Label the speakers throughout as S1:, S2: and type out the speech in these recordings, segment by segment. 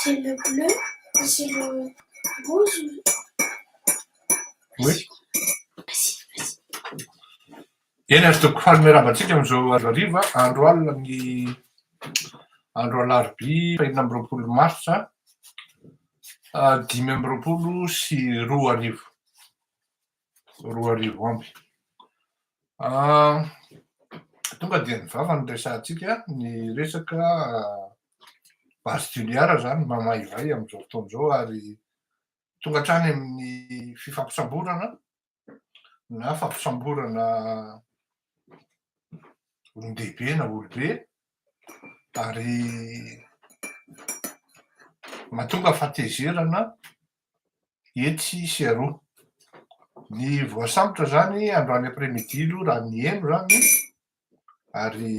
S1: c'est le bleu, c'est le rouge.
S2: Oui.
S1: Vas-y.
S2: Eny azo toko fanomeravantsika am'izao ariva andro alina andro alarobia fahinina amby roapolo marsa 5 sy 2 arivo amby. Tonga dia ny vava ny resantsika ny resaka basy juniara zany mamaivay am'izao fotoan'izao ary tonga hatrany amin'ny fifampisamborana na fampisamborana olon-dehibe na olobe ary mahatonga fahatezerana etsy sy aroa. Ny voasambotra zany androany après-midi aloha raha ny heno zany ary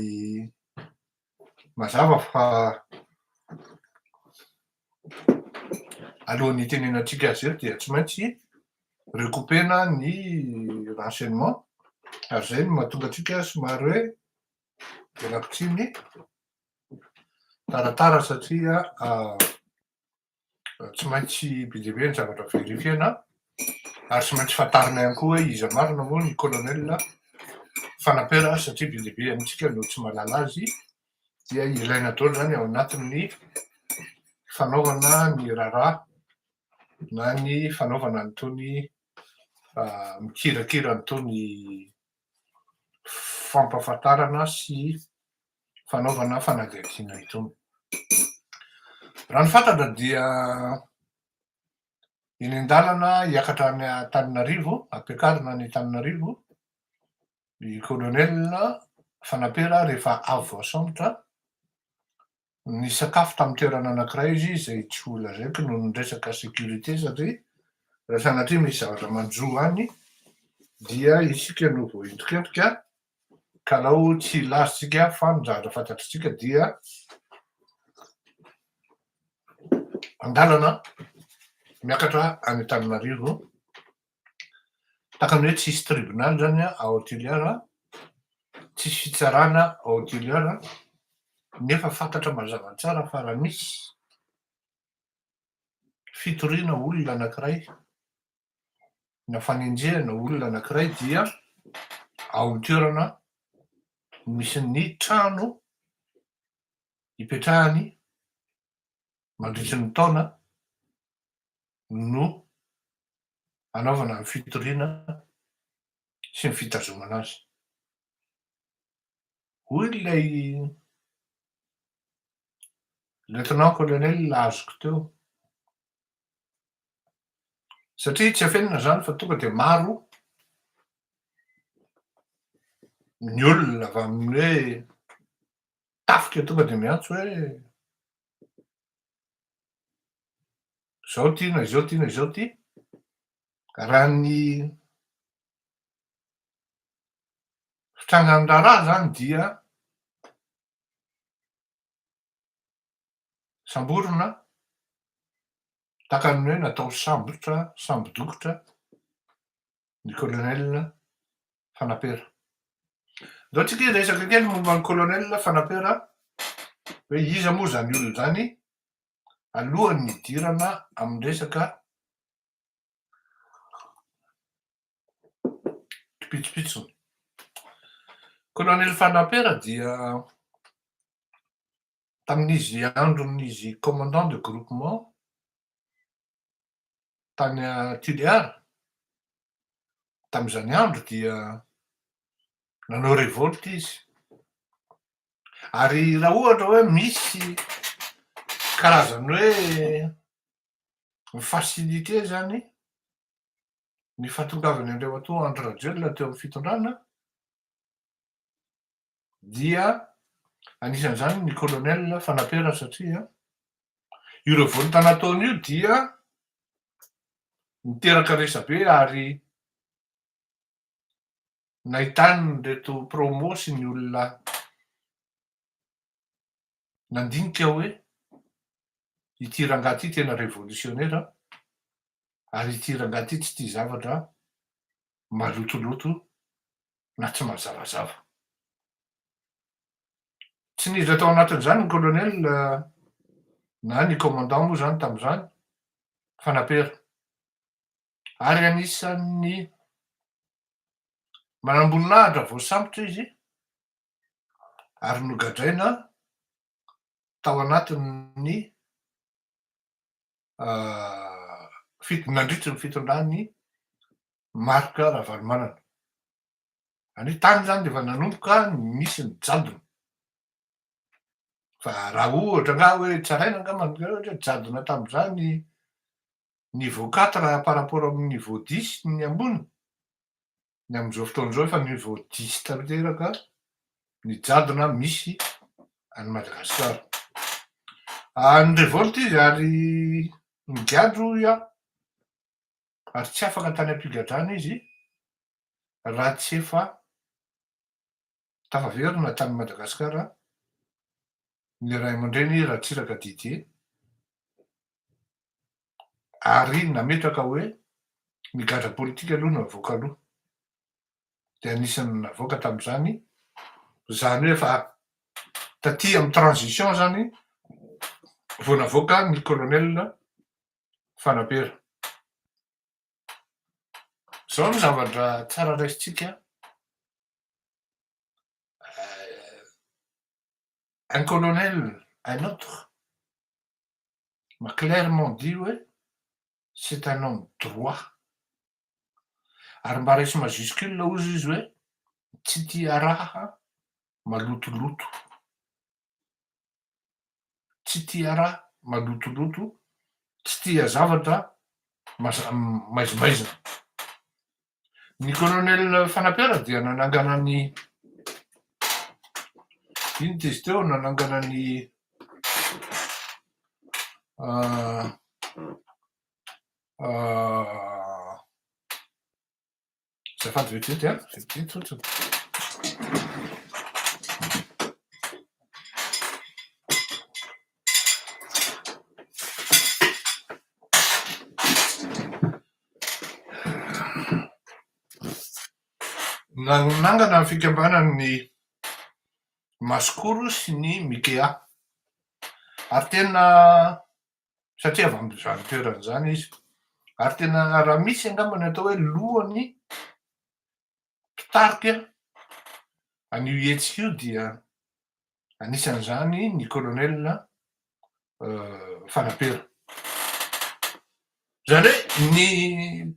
S2: mazava fa alohan'ny itenenantsika azy eto dia tsy maintsy rekopena ny renseignement ary zay no mahatonga antsika somary hoe velam-pitsiny taratara satria tsy maintsy be dia be ny zavatra verifiena ary tsy maintsy fantarina ihany koa hoe iza marina moa ny colonel Fanapera satria be dia be amintsika no tsy mahalala azy dia ilaina daholo zany ao anatin'ny fanaovana ny raharaha na ny fanaovana nytony mikirakira nytony fampafantarana sy fanaovana fanadihadiana itony. Raha ny fantatra dia eny an-dalana hiakatra any Antananarivo, ampiakarina any Antananarivo, ny colonel Fanapera rehefa avy voasambotra ny sakafo tamin'ny toerana anankiray izy izay tsy ho lazaiko noho ny resaka sécurité satria raha sanatria misy zavatra manjo any dia isika no voaentrokentroka ka lao tsy lazontsika fa ny zavatra fantatritsika dia an-dalana miakatra any Antananarivo takany hoe tsisy tribunal zany ao Toliara, tsisy fitsarana ao Toliara nefa fantatra mazava tsara fa raha misy fitoriana olona anankiray na fanenjehana olona anankiray dia ao amin'ny toerana misy ny trano hipetrahany mandritry ny taona no anaovana ny fitoriana sy ny fitazomana azy. Hoy ilay lieutenant colonel azoko teo satria tsy afenina zany fa tonga dia maro ny olona avy amin'ny hoe tafika tonga dia miantso hoe zao ty na izao ty na izao ty. Raha ny fitrangan'ny raharaha zany dia samborona takany hoe natao sambodokotra ny colonel Fanapera. Ndao tsika resaka kely momba ny colonel Fanapera hoe iza moa zany olona zany alohan'ny hidirana amin'ny resaka kipitsopitsony. Colonel Fanapera dia tamin'izy andron'izy commandant de groupement tany Toliara tamin'izany andro dia nanao révolte izy ary raha ohatra hoe misy karazany hoe ny facilité zany ny fahatongavany andreo ato entre radiolina teo amin'ny fitondrana dia anisan'izany ny colonel Fanapera satria io révolte nataony io dia niteraka resabe ary nahitany reto promo sy ny olona nandinika hoe ity rangahy ity tena révolutionnaire ary ity rangahy ity tsy tia zavatra malotoloto na tsy mazavazava. Tsy nizy atao anatin'izany ny colonel na ny commandant moa zany tam'zany fanapera. Ary anisan'ny manamboninahitra vao sambotra izy ary nogadraina tao anatin'ny nandritry ny fitondrany marika Ravalomanana. Any tany zany de efa nanomboka misy ny jadona. Fa raha ohatra nga hoe tsaraina angambany ohatra jadona tam'zany niveau 4 par rapport amin'ny niveau 10 ny ambony. Ny am'zao fotoan'zao efa niveau 10 tanteraka ny jadona misy any Madagasikara. Ny revolte izy ary migadro iaho ary tsy afaka tany am-pigadrana izy raha tsy efa tafaverina tany Madagasikara ny ray aman-dreny Ratsiraka Didier ary nametraka hoe migadra politika aloha navoaka aloha. De anisan'ny navoaka tam'zany zany hoe efa taty amy transition zany vao navoaka ny colonel Fanapera. Zao ny zavatra tsara raisitsika. Un colonel, un autre, m'a clairement dit hoe c'est un homme droit. Ary mba raisy majuscule ozy izy hoe tsy tia raha malotoloto. Tsy tia raha malotoloto, tsy tia zavatra maizimaizina. Ny colonel Fanapera dia nanangana ny ino ty izy teo, nanangana ny zafady vetivety vetivety fotsiny. Nanangana ny fikambanan'ny Masikoro sy ny Mikea. Ary tena satria avy am'zany toerana zany izy. Ary tena raha misy angambany atao hoe lohan'ny mpitarika an'io hetsika io dia anisan'izany ny colonel Fanapera. Zany hoe ny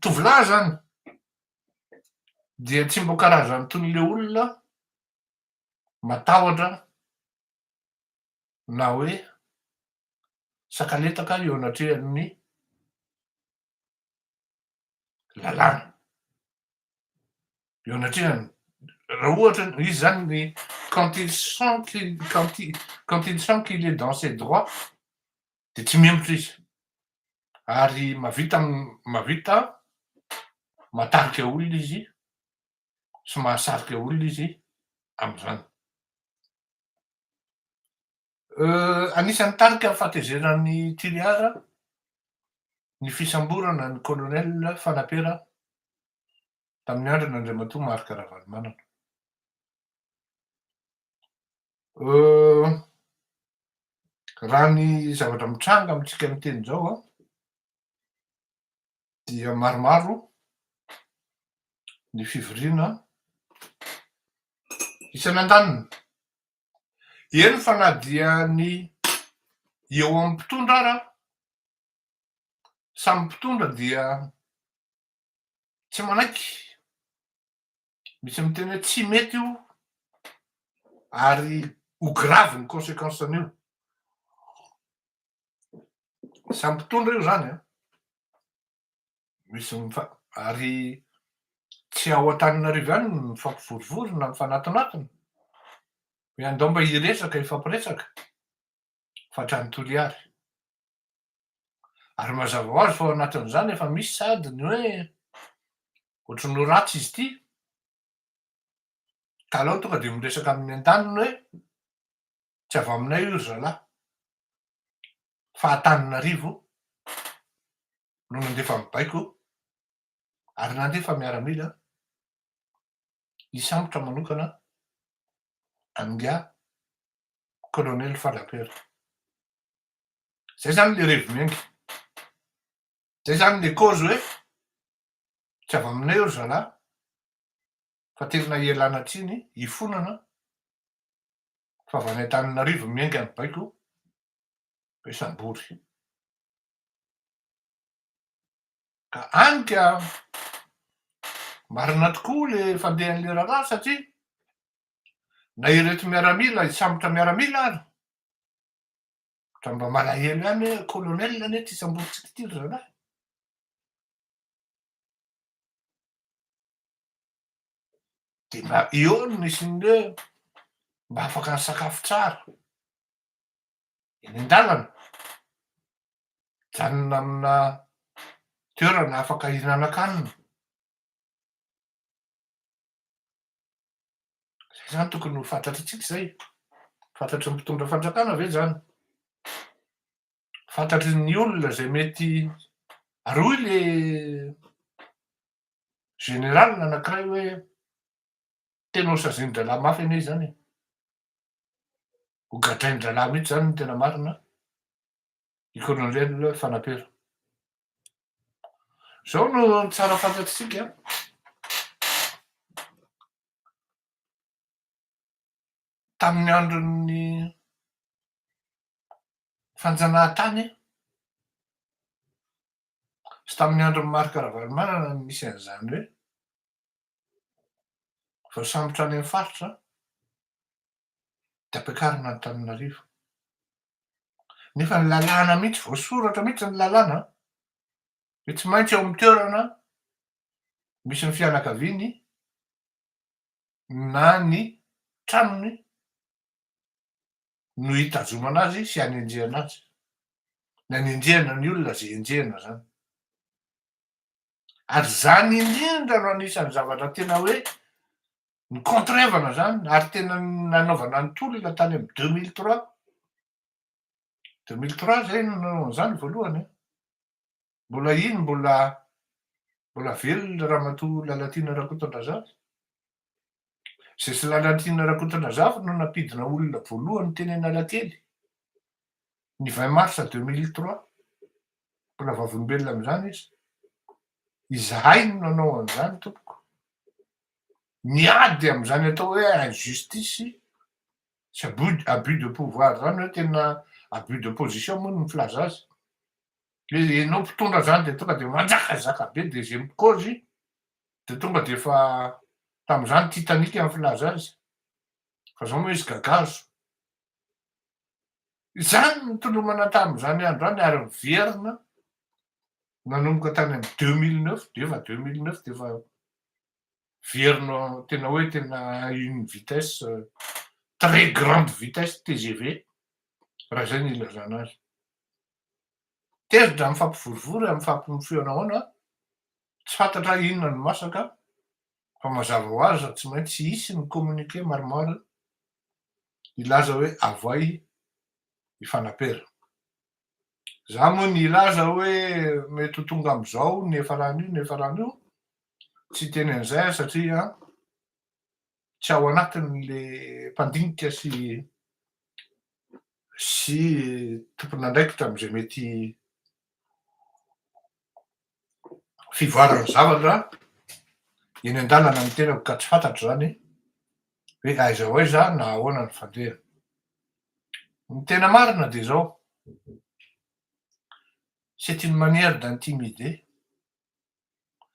S2: tovolahy zany dia tsy mbo karazany toy le olona matahotra na hoe sakaletaka eo anatrehan'ny lalàna. Eo anatrehany raha ohatra izy zany ny quand il sent qu'il est dans ses droits de tsy miembotra izy. Ary mahavita matarika olona izy sy mahasarika olona izy am'zany. Anisan'ny tarika fahatezerany Tiliara ny fisamborana ny colonel Fanapera tamin'ny andron'Andriamatoa Marika Ravalomanana. Raha ny zavatra mitranga amintsika miteny zao dia maromaro ny fivoriana isan'andanina. Eny fa na dia ny eo amin'ny mpitondra ara, samy mpitondra dia tsy manaiky. Misy miteny hoe tsy mety io ary ho gravy ny conséquence an'io. Samy mpitondra io zany misy ary tsy ao Antananarivo ihany ny mifampivorivory na mifanatonatona hoe andao mba hiresaka ifampiresaka fa hatrany Toliary. Ary mazava ho azy fa ao anatin'izany efa misy sady ny hoe ohatry no ratsy izy ty ka aleo tonga de miresaka amin'ny an-daniny hoe tsy avy aminay io ry zalahy fa Antananarivo no nandefa mibaiko ary nandefa miaramila hisambotra manokana amin'ga colonel Fanapera. Zay zany le rivo miainga. Zay zany le cause hoe tsy avy aminay eo ry zalahy fa tena ialana tsiny hifonana fa avy any Antananarivo miainga ny baiko Besambory. Ka any ka marina tokoa le fandehan'le raharaha satria na ireto miaramila hisambotra miaramila ary tra mba malahelo ihany hoe colonel anie ty Samboritsika ty ry zalahy. De mba eo no isin'ny hoe mba afaka sakafo tsara eny an-dalana, janona amina toerana afaka hihinanan-kanina. Zay zany tokony ho fantatritsika zay. Fantatry ny mpitondra fanjakana ve zany? Fantatry ny olona zay mety aroy le général anankiray hoe tena ho sazian-dralahy mafy anie zany e. Ho gadrain-dralahy mihitsy zany no tena marina i colonel Fanapera. Zao no tsara fantatritsika. Tamin'ny andron'ny fanjanahantany sy tamin'ny andron'ny Marc Ravalomanana no misy an'izany hoe vao sambotra any amin'ny faritra de ampiakarina Antananarivo. Nefa ny lalàna mihitsy voasoratra mihitsy ny lalàna hoe tsy maintsy eo amin'ny toerana misy ny fianakaviany na ny tranony no hitazomana azy sy hanenjehana azy. Ny hanenjehana ny olona zay enjehana zany. Ary zany indrindra no anisan'ny zavatra tena hoe nikontrevana zany ary tena nanaovana ny tolona tany amin'ny 2003. 2003 zay no nanao an'izany voalohany. Mbola iny mbola velona Ramatoa Lalatiana Rakotondrazafy. Zay sy Lalatiana Rakotondrazafy no nampidina olona voalohany teny Analakely ny 20 mars 2003. Mbola vavolombelona amin'izany izy. Izahay no nanao an'izany tompoko. Niady amin'izany atao hoe injustice sy abus de pouvoir zany hoe tena abus de position moa no filaza azy. Le ianao mpitondra zany de tonga de manjakazaka be deuxième cause de tonga de efa tamin'izany Titanic ny filaza azy. Fa zao moa izy gagazo. Izany no tolomana tamin'izany andro any ary miverina nanomboka tany amin'ny 2009 de efa 2009 de efa verina tena hoe tena une vitesse très grande vitesse TGV raha zay ny ilazana azy. Tezitra mifampivorivory amin'ny fampimofehy ahoana tsy fantatra inona no masaka fa mazava ho azy tsy maintsy hisy ny communiqué maromaro ilaza hoe avoay i Fanapera. Za moa ny ilaza hoe mety ho tonga am'izao ny efa rano io tsy teny an'izay satria tsy ao anatin'le mpandinika sy tompon'andraikitra am'izay mety fivoarana zavatra eny an-dalana ny tenako ka tsy fantatro zany hoe aiza ho aiza na ahoana ny fandeha. Ny tena marina de zao. C'est une manière d'intimider.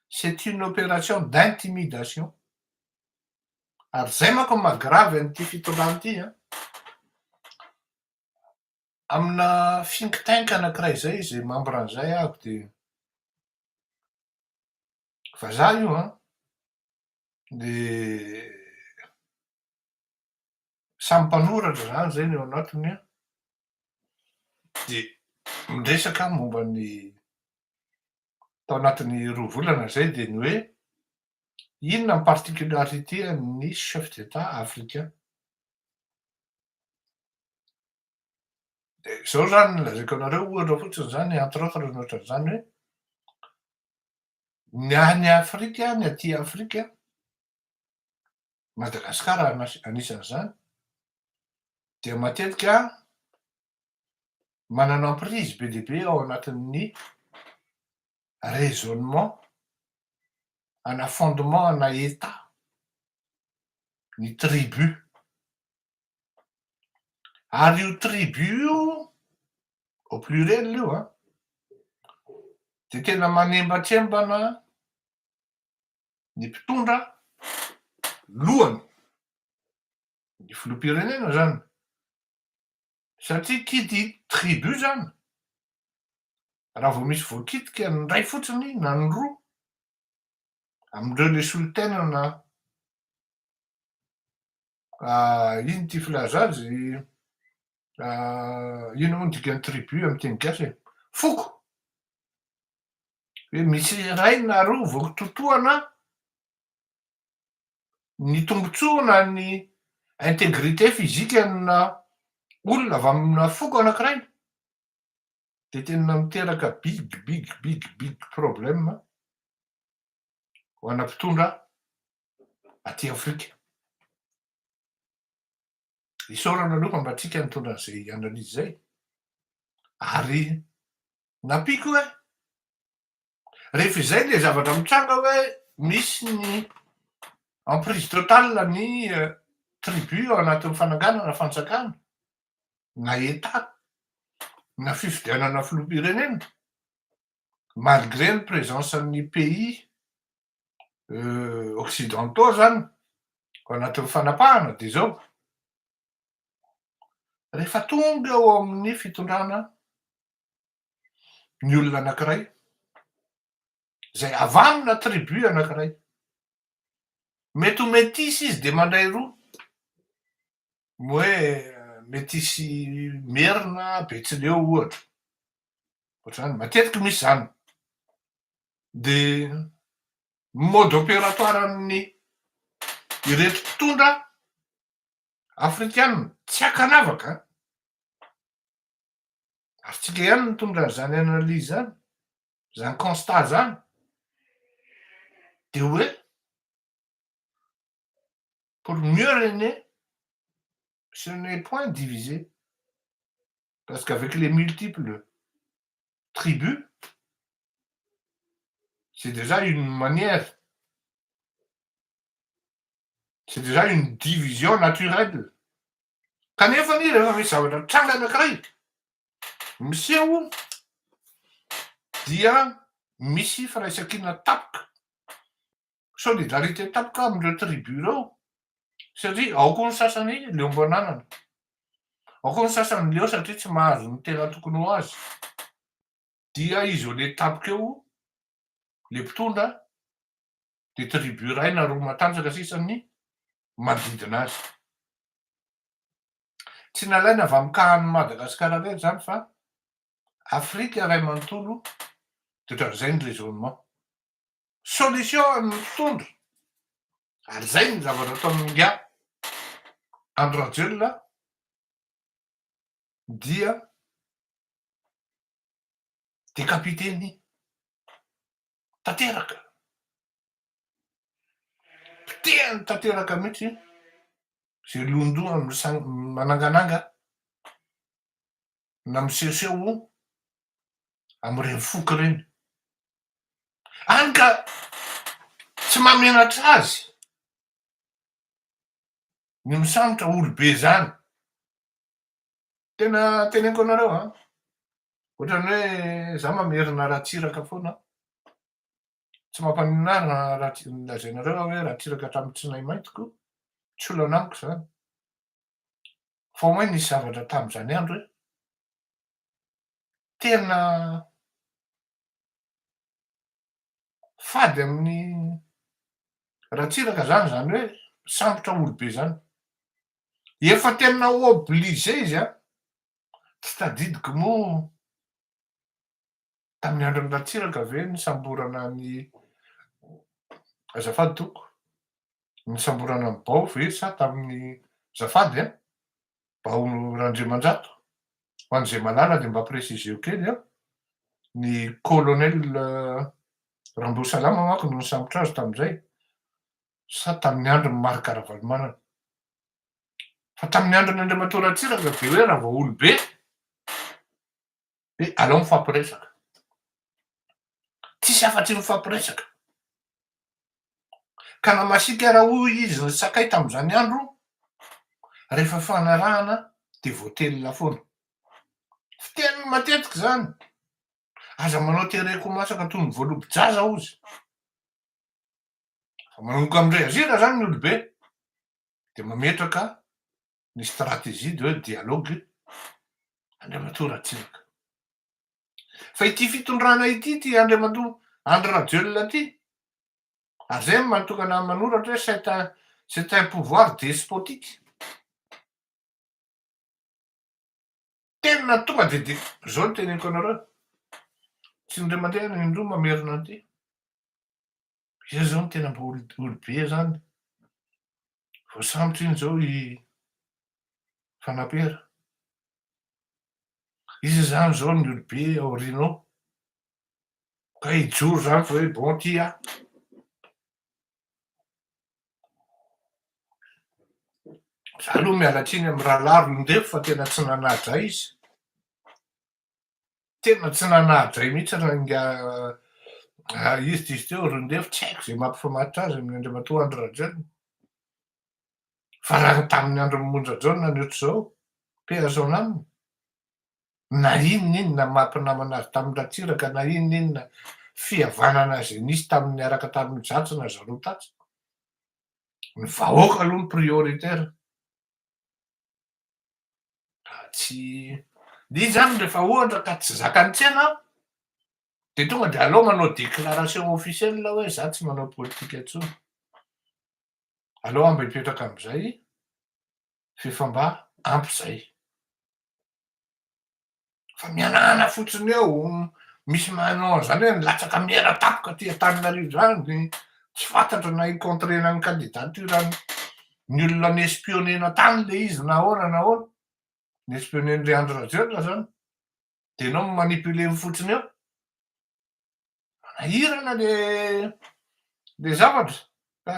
S2: C'est une opération d'intimidation. Ary zay manko ny mahagrave an'ity fitondrana ity a. Amina think tank anankiray zay izay membre an'izay ahako de vazaha io a de samy mpanoratra zany zay ny ao anatiny a de miresaka momba ny tao anatin'ny 2 volana zay de ny hoe inona ny particularité ny chef d'état africain. De zao zany no lazaiko anareo ohatra fotsiny zany entre autres ny ohatran'izany hoe ny any Afrika, ny aty Afrika, Madagasikara anisan'izany dia matetika manana emprise be dia be ao anatin'ny raisonnement ana fondement ana état ny tribu. Ary io tribu io au pluriel io de tena manembatrembana ny mpitondra lohany ny filoham-pirenena zany, satria kidy tribu zany raha vao misy voakitika ny ray fotsiny na ny roa amindreo le solon-tenana ino ty filaza azy ino moa ny dikan'ny tribu amy teny gasy e, foko, hoe misy ray na roa vao totohana ny tombontsoa na ny intégrité fizikana olona avy amina foko anankiray de tena miteraka big problème ho ana mpitondra aty Afrika. Isaorana aloha mba tsika nitondra an'izay analyse zay. Ary nampiko hoe rehefa izay le zavatra mitranga hoe misy ny emprise totale ny tribu ao anatin'ny fananganana fanjakana na état na fifidianana filoham-pirenena malgré ny présence amin'ny pays occidentaux zany ao anatin'ny fanapahana de zao rehefa tonga eo amin'ny fitondrana ny olona anankiray zay avy amina tribu anankiray, mety ho métis izy de mandray roa hoe métisy merina betsileo ohatra ohatrany matetiky misy zany de mode opératoire amin'ny ireto mpitondra afrikana tsy akanavaka ary tsika ihany mitondra zany analyse zany zany constat zany de hoe pour mieux régner ce n'est point divisé parce qu'avec les multiples tribus c'est déjà une manière, c'est déjà une division naturelle. Kanefa ny rehefa misy zavatra mitranga anankiray miseho dia misy firaisan-kina tapoka, solidarité tapoka amindreo tribu reo satria ao koa ny sasany leo mbo ananana, ao koa ny sasany leo satria tsy mahazo ny tena tokony ho azy dia izy tapoka eo le mpitondra de tribu ray na roa matanjaka sisany manodidina azy. Tsy nalaina avy am'kahany Madagasikara rery zany fa Afrika ray manontolo de ohatran'izay ny raisonnement. Solution amin'ny mpitondra ary zay ny zavatra ataon'ny nga André Rajoelina dia décapiter-ny tanteraka, pitehany tanteraka mihitsy zay londoa manangananga na misehoseho am'ireny foko reny. Hany ka tsy mamenatra azy ny misambotra olobe zany. Tena teneniko anareo ohatrany hoe za mamerina Ratsiraka foana tsy mampaninara lazainareo hoe Ratsiraka hatramin'ny tsinay maitiko tsy olo anamiko zany fa hoe nisy zavatra tam'zany andro hoe tena fady amin'ny Ratsiraka zany hoe sambotra olobe zany, efa tena obligé izy tsy tadidiko moa tamin'ny andron'ny Ratsiraka ve ny samborana ny azafady toko, ny samborana ny Bao ve sa tamin'ny azafady Bao Randriamandrato ho an'izay malala de mba préciseo kely ny colonel Rambosalama manko no nisambotra azy tam'izay sa tamin'ny andron'ny Marc Ravalomanana, fa tamin'ny andron'ny Andriamatoa Ratsiraka de hoe raha vao olobe Hoe alao mifampiresaka. Tsisy afa-tsy mifampiresaka. Ka na masiaka raha hoy izy ny sakay tam'izany andro, rehefa fanarahana de voatelina foana. Fiteniny matetika zany. Aza manao tereko ho masaka toy ny voalobodraza ozy. Fa manomboka amindray azira zany ny olobe, de mametraka ny stratégie de dialogue Andriamatoa-Ratsiraka. Fa ity fitondrana ity ty Andry Rajoelina ty, ary zay mahatonga anahy manoratra hoe c'est un pouvoir despotique. Tena tonga de zao no teneniko anareo. Tsy indray mandeha ny indroa mamerina an'ity. Izy zao no tena mba olobe zany. Voasambotra iny zao i Fanapera. Izy zany zao ny olobe aorianao. Ka hijoro zany fa hoe bon ty aho. Za aloha miala tsiny amy rahalahy Rondefo fa tena tsy nanahadray izy. Tena tsy nanahadray mihitsy raha izy teo Rondefo, tsy haiko zay mampifamatitra azy amin'ny Andriamatoa Andry Rajoelina. Fa raha tamin'ny andron'ny Mondradraona ny ohatr'izao, paix aminy, na inona mampinamana azy tamin'ny Ratsiraka, na inona fihavanana zay nisy niaraka tamin'ny Jatso na Zareo Taty. Ny vahoaka aloha ny prioritaire. Tsy de zany rehefa ohatra ka tsy zakany tsena, de tonga de aleo manao déclaration officielle hoe za tsy manao politika intsony. Aleo mba hipetraka am'izay fefa mba ampy zay. Fa mianahana fotsiny eo, misy manao an'zany hoe milatsaka miara-tapoka aty Antananarivo zany, tsy fantatra na hicontrena ny candidaturany ny olona niespionena tany le izy na ahoana na ahoana. Niespionen'le Andry Rajoelina zany. De anao manipule fotsiny eo. Manahirana le zavatra. Ka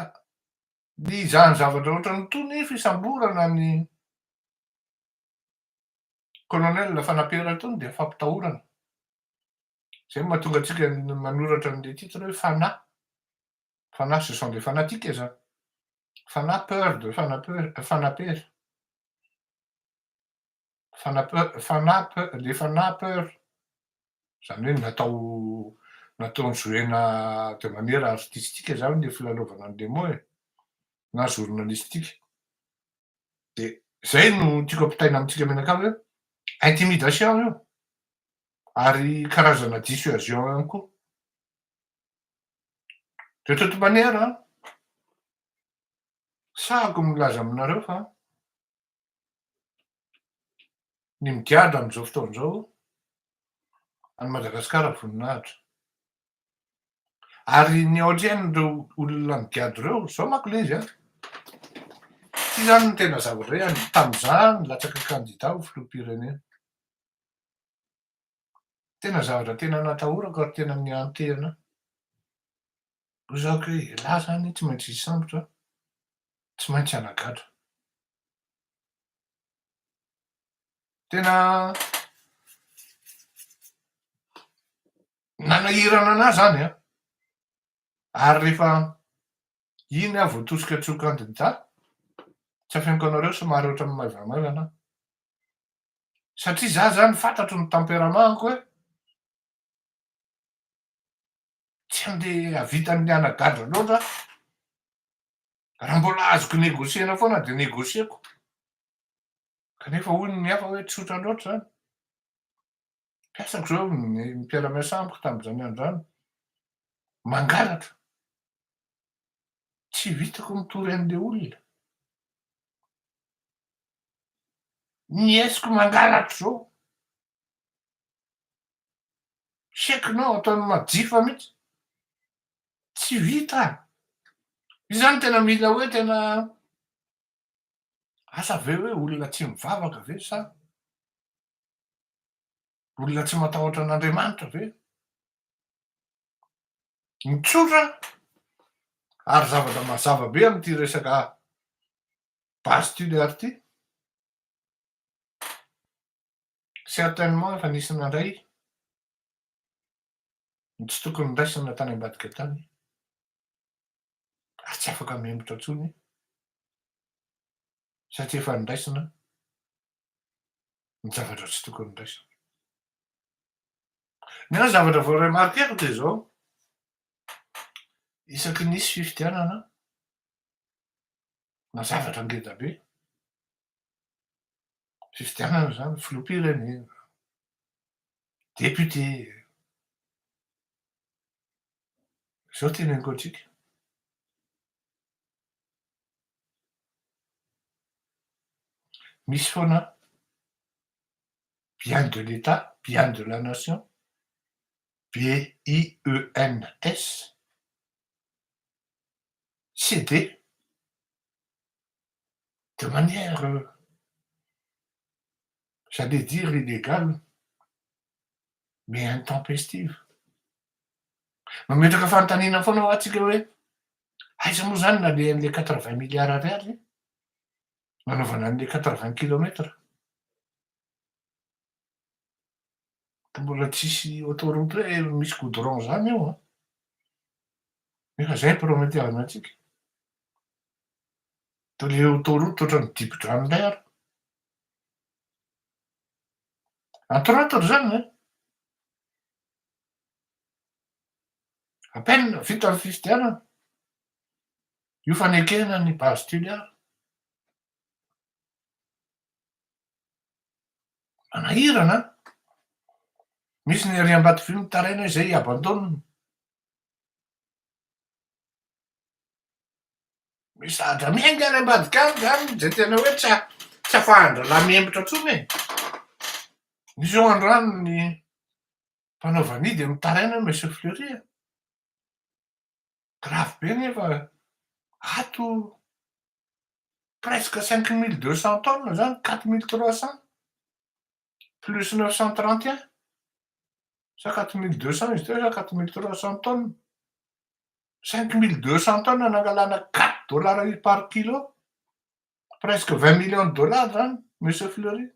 S2: ny izany zavatra ohatran'ny tony fisamborana ny colonel Fanapera tony de fampitahorana. Zay mahatonga antsika manoratra an'le titre hoe fanahy. Fanahy ce sont des fanatiques zany. Fanahy peur de Fanapera. Le fanahy peur. Zany hoe natao nijoena de manière artistique zany le filalaovana an'le mots na journalistique. De zay no tiako ampitaina amintsika mianakavy hoe intimidation io, ary karazana dissuasion ihany koa. De toute manière, sahako milaza aminareo fa ny migiadra am'izao fotoan'izao any Madagasikara voninahitra. Ary ny aorian'ireo olona migiady ireo, zao manko le izy ty zany no tena zavatra hoe tam'izany latsaka candidat ho filoham-pirenena. Tena zavatra tena natahorako ary tena niantehana. Hozako hoe lahy zany tsy maintsy hisambotra, tsy maintsy hanagadra. Tena nanahirana anahy zany ary rehefa iny aho vao tosika tsy ho candidat, tsy afeniko anareo somary ohatran'ny maivamaivana. Satria za zany fantatro ny tempéramentko hoe tsy andeha havitan'ny hanagadra loatra aho. Raha mbola azoko negosiena foana de negosieko. Kanefa hoy ny hafa hoe tsotra loatra zany. Mpiasako zao ny mpiara-miasa amiko tam'izany andro zany, mangalatra. Tsy vitako mitory an'le olona. Niesiko mangalatra zao. Saikinao ataony majifa mihitsy. Tsy vita. Io zany tena mila hoe tena asa ve hoe olona tsy mivavaka ve sa olona tsy matahotra an'Andriamanitra ve? Mitsotra ary zavatra mazava be am'ty resaka base tuléaire ty. certainement efa nisy nandray ny tsy tokony ndraisana tany ambadika tany, ary tsy afaka miembotra intsony satria efa nondraisana ny zavatra tsy tokony ndraisana. Nefa ny zavatra vao remarkeko de zao, isaky nisy fifidianana na zavatra ngeda be, fifidianana zany filoham-pirenena, député, zao teneniko atsika. Misy foana bien de l'État, bien de la nation, BIENS, cédé de manière, j'allais dire illégale, mais intempestive. Mametraka fanontaniana foana ho atsika hoe aiza moa zany nale an'le 80 milliards ariary nanaovana an'le 80 kilomètres? Ka mbola tsisy autoroute hoe misy goudron zany eo an. Nefa zay prometevana antsika. De le autoroute ohatran'ny dibo-dranoray ary. Entre autres zany an, à peine vita ny fifidianana, io fanekena ny base tuliare. Manahirana, misy ny ery Ambatovy nitaraina izay abandonina. Misy zadra miainga any ambadika any zany zay tena hoe tsy afahan-drahalahy miembotra intsony e. Nisy eo androany ny mpanao vanidy nitaraina Monsieur Fleury e. Grave be nefa ato presque 5200 tonnes zany, 4300 plus 931, sa 4200 izy teo sa 4300 tonnes. 5200 tonnes nangalana 4 dollars par kilo, presque 20 millions de dollars zany Monsieur Fleury.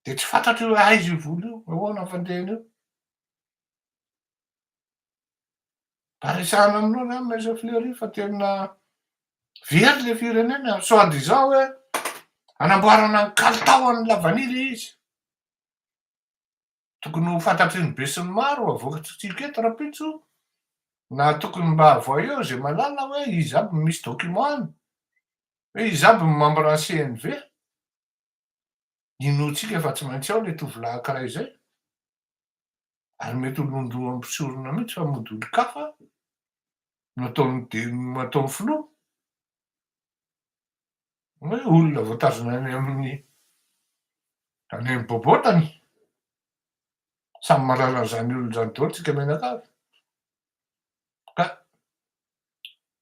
S2: De tsy fantatro hoe aiza io vola io, ahoana ny fandehany io. Mba resahana aminao zany Monsieur Fleury fa tena very le firenena, soi-disant hoe hanamboarana ny kalitaon'ny lavanily izy. Tokony ho fantatry ny be sy ny maro, avoakatsika eto rapitso, na tokony mba avao eo zay malala hoe izy aby misy document any, hoe izy aby membre ny CNV. Inotsika efa tsy maintsy ao le tovolahy anankiray zay, ary mety holondro ampisorona mihitsy fa mody olon-kafa nataony filoha. Hoe olona voatazona any amin'ny bobotany. Samy mahalala an'izany olona zany daholo tsika mianakavy. Ka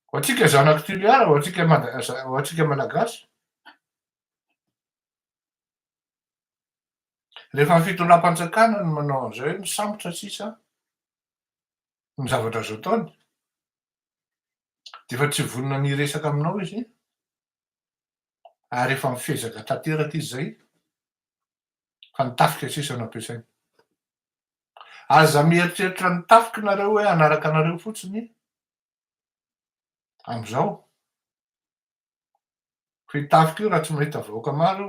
S2: ho antsika zanaky tuliara, ho antsika malagasy, rehefa ny fitondram-panjakana no manao an'izay hoe misambotra sisa ny zavatra azo ataony, de efa tsy vonona niresaka aminao izy, ary efa mifezaka tanteraka izy zay fa nitafika sisa no ampiasainy. Aza mieritreritra nitafika nareo hoe hanaraka anareo fotsiny am'izao. Fa hitafika io raha tsy mahita vahoaka maro,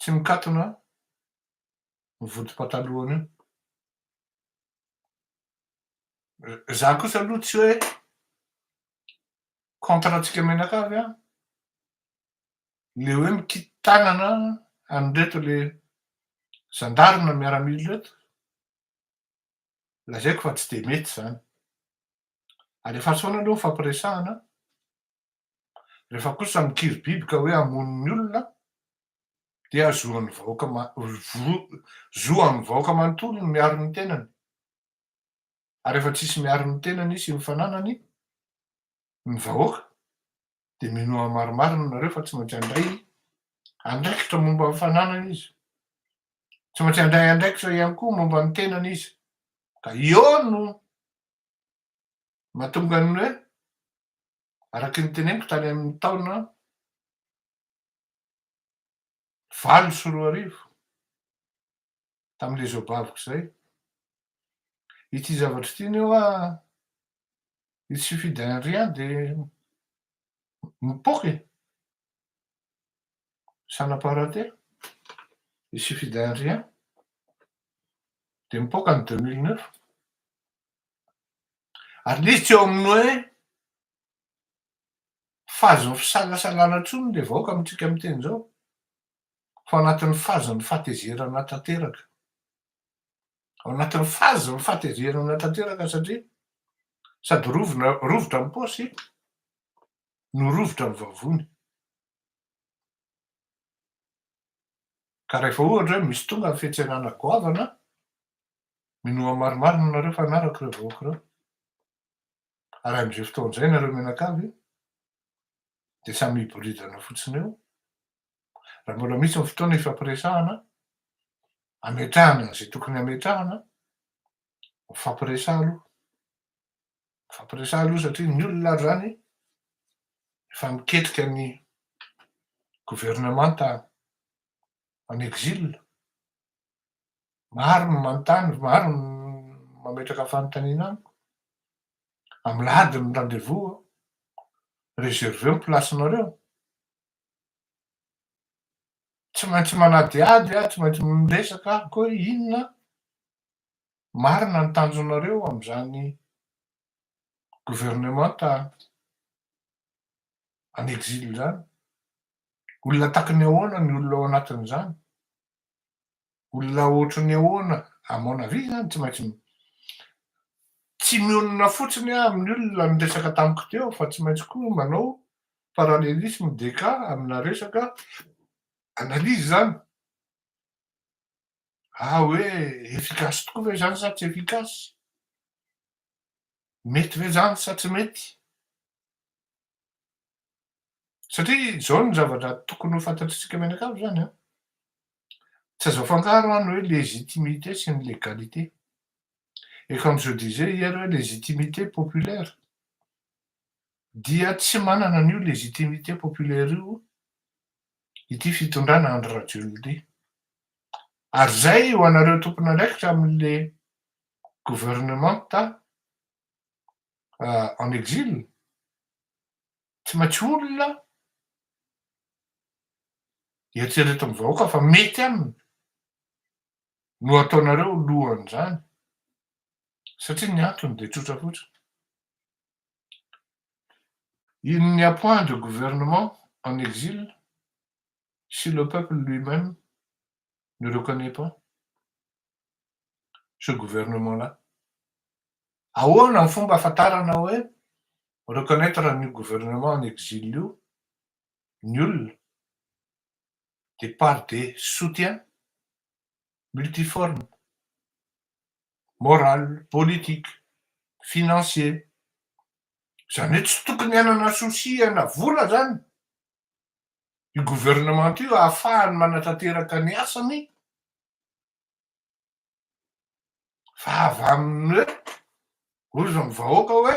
S2: tsy mikatona ny vodi-patalohany io. Za kosa aloha tsy hoe contre antsika mianakavy a, le hoe mikity tanana an'reto le zandarina miaramila reto, lazaiko fa tsy de mety zany. Ary efa soana aloha ny fampiresahana, rehefa kosa mikiry biby ka hoe hamono ny olona, dia zoan'ny vahoaka manontolo ny miaro ny tenany. Ary efa tsisy miaro ny tenany sy ny fananany ny vahoaka, de minoa maromaro nareo fa tsy maintsy handray andraikitra momba ny fananany izy. Tsy maintsy handray andraikitra ihany koa momba ny tenany izy. Ka io no mahatonga ny hoe, araky ny teneniko tany amin'ny taona 20 sy 10 tam'le zao baviko zay. Ity zavatra ity nio il suffit d'un rien de mipoaka e. Ça n'a pas raté. Il suffit d'un rien de mipoaka ny 2009. Ary le izy tsy eo amin'ny hoe fazon'ny fisalasalana intsony le vahoaka amintsika am'teny zao, fa ao anatin'ny fazon'ny fahatezerana tanteraka. Ao anatin'ny fazon'ny fahatezerana tanteraka satria sady rovotra ny paosy no rovotra ny vavony. Ka rehefa ohatra hoe misy tonga ny fiantsenana goavana, minoa marimarina nareo fanaraka ireo vahoaka ireo. Ary am'izay fotoan'izay nareo mianakavy de samy hiboridana fotsiny eo. Raha mbola misy ny fotoana ifampiresahana, ametrahana zay tokony ametrahana, mifampiresaha aloha. Mifampiresaha aloha satria ny olona ary zany efa miketrika ny gouvernemanta en exil. Maro ny manontany, maro ny mametraka fanontaniana amiko. Am'lahady ny rendez-vous réservé placenareo. Tsy maintsy manadiady tsy maintsy miresaka ahako hoe inona marina ny tanjonareo am'zany gouvernemanta en exil zany. Olona takiny ahoana ny olona ao anatin'izany? Olona ohatran'ny ahoana? À mon avis zany tsy maintsy tsy mionona fotsiny amin'ny olona niresaka tamiko teo fa tsy maintsy koa manao parallélisme des cas amina resaka analyse zany. Hoe efficace tokoa ve zany sa tsy efficace? Mety ve zany sa tsy mety? Satria zao ny zavatra tokony ho fantatritsika mianakavy zany a. Tsy azo afangaro any hoe légitimité sy ny légalité. Et comme je disais hier hoe légitimité populaire. Dia tsy manana an'io légitimité populaire io ity fitondrana Andry Rajoelina ity. Ary zay ho anareo tompon'andraikitra amin'le gouvernemanta en exil, tsy maintsy olona eritreretin'ny vahoaka fa mety aminy no ataonareo lohan'izany. Satria ny antony de tsotra fotsiny. Il n'y a point de gouvernement en exil si le peuple lui-même ne reconnaît pas ce gouvernement-là. Ahoana ny fomba ahafantarana hoe reconnaître ny gouvernement en exil io ny olona? De par des soutiens multiformes, moral, politique, financier. Zany hoe tsy tokony hanana souci ana vola zany io gouvernement io ahafahany manatanteraka ny asany fa avy amin'ny hoe ozy ny vahoaka hoe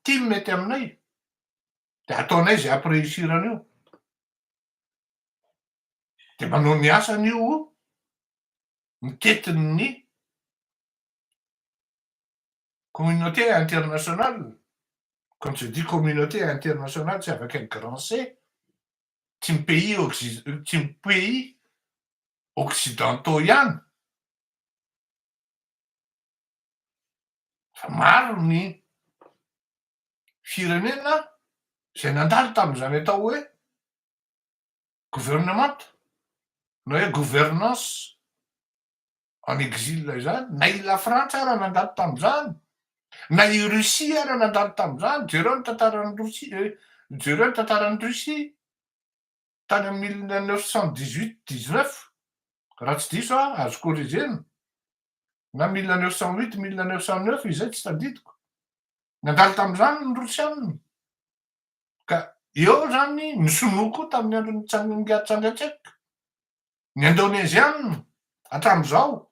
S2: ty mety aminay de ataonay zay ampirehusira an'io. De manao ny asany io mitetin'ny communauté internationale. Quand je dis communauté internationale, c'est avec un grand C. Tsy ny pays occidentaux ihany. Fa maro ny firenena zay nandalo tamin'izany atao hoe gouvernemanta na hoe gouvernance en exil izany. Na i la Frantsa ara nandalo tamin'izany, na i Russie ara nandalo tamin'izany. Jereo ny tantaran'ny Russie tany amin'ny 1918-19 raha tsy diso azo corrigena, na 1908-1909 izay tsy tadidiko. Nandalo tamin'izany ny Rosianina. Ka eo zany ny Sinoa koa tamin'ny andron'ny Tsangatseka, ny Indonésianina hatramin'izao.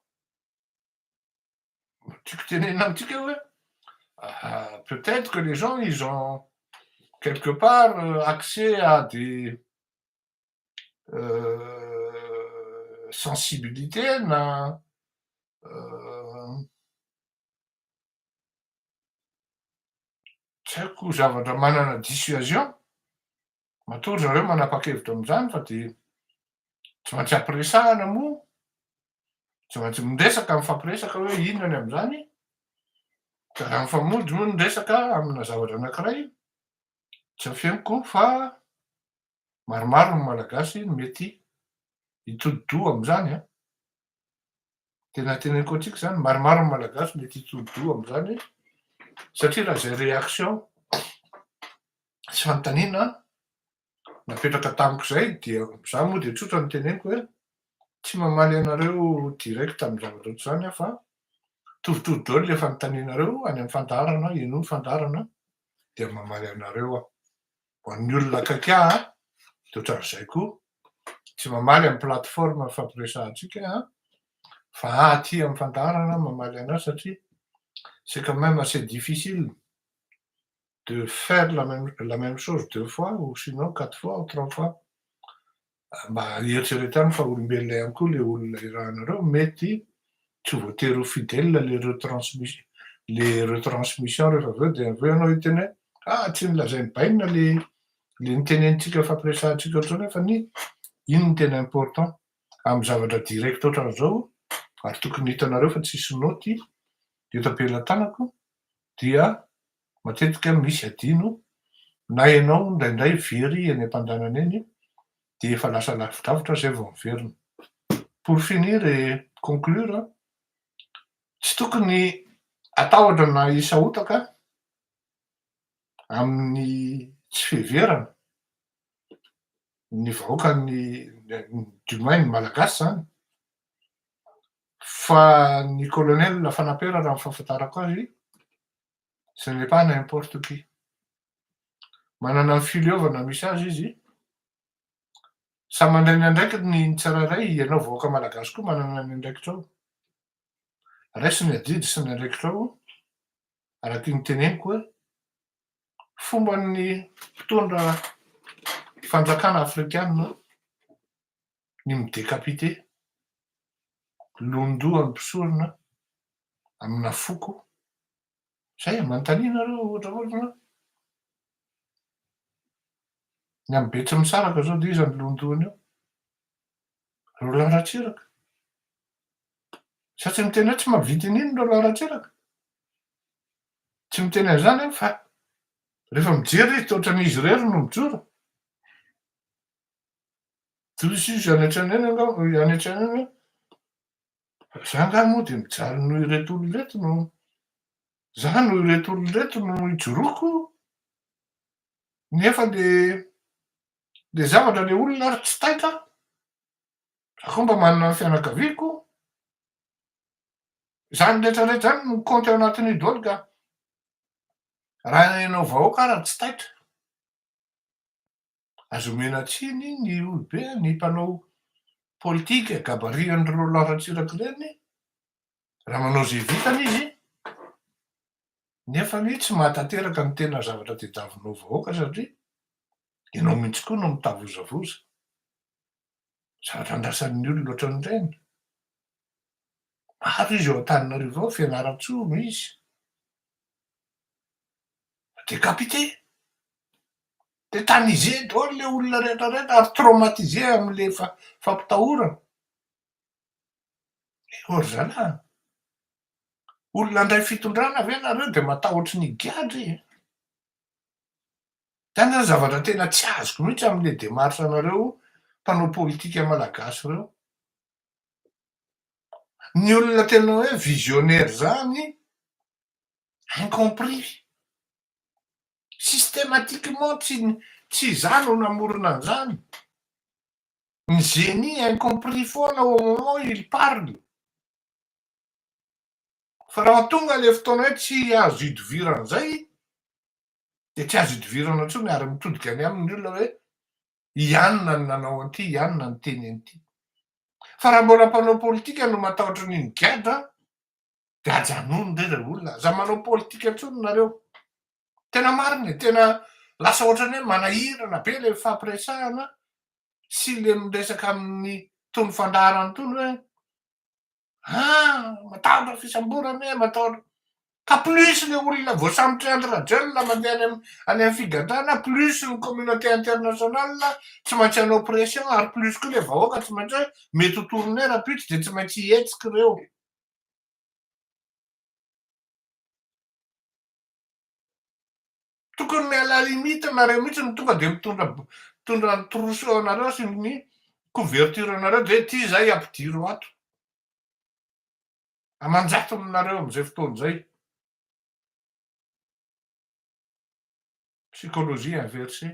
S2: Tiako tenena amintsika hoe peut-être que les gens ils ont quelque part accès à des sensibilité na tsy haiko zavatra manana dissuasion, matory zareo manapa-kevitra am'zany fa de tsy maintsy ampiresahana moa, tsy maintsy miresaka mifampiresaka hoe inona ny am'zany, ka raha mifamonjy moa ny resaka amina zavatra anankiray, tsy afenoko fa maromaro ny malagasy mety hitodi-doha am'zany a. Tena teneniko antsika zany maromaro ny malagasy mety hitodi-doha am'zany satria raha zay réaction sy fanontaniana napetraka tamiko zay dia za moa de tsotra ny teneniko hoe tsy mamaly anareo direct amy zavatra ohatry zany aho fa tovitovy daholo le fanontanianareo any amy fandaharana, ino ny fandaharana de mamaly anareo aho. Ho an'ny olona akaiky ahy a de ohatran'izay koa, tsy mamaly amy plateforme fampiresahantsika a, fa ahy aty amy fandaharana mamaly anazy satria c'est quand même assez difficile de faire la même chose 2 fois ou sinon 4 fois ou 3 fois. Mba ieritreretany fa olombelona ihany koa le olona irahanareo, mety tsy voatery ho fidèle le retransmission rehefa aveo de aveo ianao hiteny hoe tsy nolazainy bainina le nitenenitsika fampiresahantsika ohatrany fa ny ino ny tena important amy zavatra direct ohatran'izao ary tokony hitanareo fa tsisy naoty eto ampelantanako dia matetika misy adino na ianao indraindray very eny am-pandanana eny de efa lasa lavidavitra zay vao miverina. Pour finir et conclure, tsy tokony atahotra na hisahotaka amin'ny tsy fiheverana ny vahoakany du moins ny malagasy zany, fa ny colonel Fanapera raha ny fahafantarako azy, ce n'est pas n'importe qui. Manana ny fileovana misy azy izy, samy mandray ny andraiky ny tsirairay, ianao vahoaka malagasy koa manana ny andraikitrao. Raisy ny adidy sy ny andraikitrao, araky ny teneniko hoe fomban'ny mpitondra fanjakana afrikanina ny midécapité, londoa ampisorona amina foko. Zay manontania nareo ohatraohatrana ny amy Betsimisaraka zao de iza ny londoany eo? Roland Ratsiraka. Sa tsy miteny hoe tsy mahavita n'ino Roland Ratsiraka? Tsy miteny an'izany aho fa rehefa mijery izy de ohatran'izy rery no mijoro. Toy any an-trano eny hoe za nga moa de mijaly noho ireto olona reto no za noho ireto olona reto no ijoroako, nefa le zavatra le olona ary tsy taitra, za koa mba manana ny fianakaviako, zany rehetrarehetra zany no mikaonty ao anatin'io daholo ka raha ianao vahoaka ary tsy taitra. Azo omena tsiny ny olobe, ny mpanao politika gabarian'ny Roland Ratsiraka ireny, raha manao zay vitany izy, nefany tsy mahatanteraka ny tena zavatra tadiavinao vahoaka satria ianao mihitsy koa no mitavozavoza. Zavatra andrasan'ny olona ohatran'ireny. Maro izy ao Antananarivo ao, Fianaratsoa misy. Décapité. Tétanisé daholo le olona rehetrarehetra ary traumatisé am'le fampitahorana. Ory zalahy, olona andray fitondrana ve nareo de matahotry ny gadry? Zany zany zavatra tena tsy azoko mihitsy am'le démarche anareo mpanao politika malagasy reo. Ny olona tena hoe visionnaire zany, incompris. Systématiquement tsy za no namorona an'izany. Ny génie incompris foana au moment où il parle. Fa raha tonga le fotoana hoe tsy azo idovirana zay, de tsy azo idovirana intsony ary mitodika any aminy olona hoe ianona ny nanao an'ity, ianona ny teny an'ity. Fa raha mbola mpanao politika no matahotra an'iny gadra, de ajanony re olona. Aza manao politika intsony nareo. Tena marina e, tena lasa ohatrany hoe manahirana be le fampiresahana sy le miresaka amin'ny tony fandarany tony hoe matahotra fisamborana e matahotra ka plus le olona voasambotra andradrelona mandeha any amin'ny figadrana plus ny communauté international tsy maintsy hanao pression ary plus koa le vahoaka tsy maintsy hoe mety ho tourner-pitra de tsy maintsy hietsika ireo tokony miala limite nareo mihitsy ny tonga de mitondra ny trousseau anareo sy ny couverture anareo de ty zay ampidiro ato amanjato aminareo am'izay fotoana zay psychologie inversé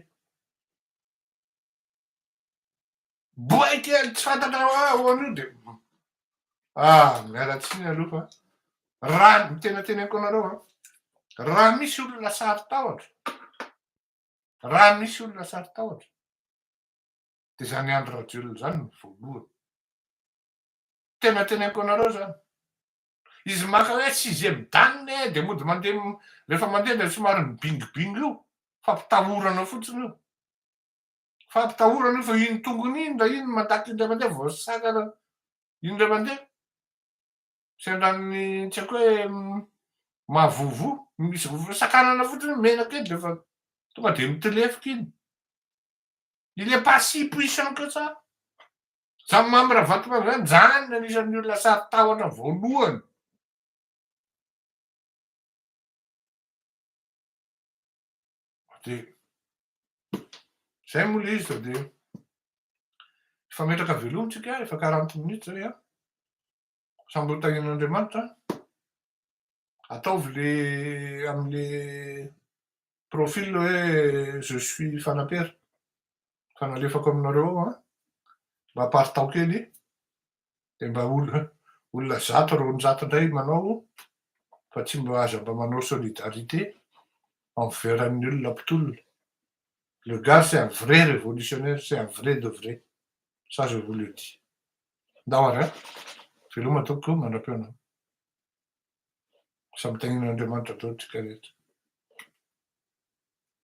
S2: boaiky ely tsy fantatra ho an'io de mialatsiny aloha fa raha mitenatenako anareo raha misy olona sary tahotra de zany andro rajolona zany ny voalohany tenatenako anareo zany izy maka hoe sixième danne de mody mandeha rehefa mandeha de somary mibingibingy io fampitahorana fotsiny io fampitahorana io fa iny tongony iny da iny mandaky indray mandeha voasakana indray mandeha sendran'ny tsy haiko hoe mahavovo misy sakanana fotsiny menaka edy lefa tonga de mitelefika iny il est pas si puissant que ça zany mamy raha vatomamy zany zany anisan'ny olona sary tahotra voalohany de zay moa le izy de efa metraka velomitsika efa 40 minutes zay samby ho tagnan'Andriamanitra ataovy le am'le profil hoe je suis Fanampera fanalefako aminareo ao mba hamparitao kely de mba olona 100 roanjato indray manao fa tsy mba aza mba manao solidarité envers amin'ny olona mpitolona le gars c'est un vrai révolutionnaire c'est un vrai de vrai ça je vous le dis ndao ary veloma tokoa mandrapiona samy tagnan'Andriamanitra daholo tsika rehetra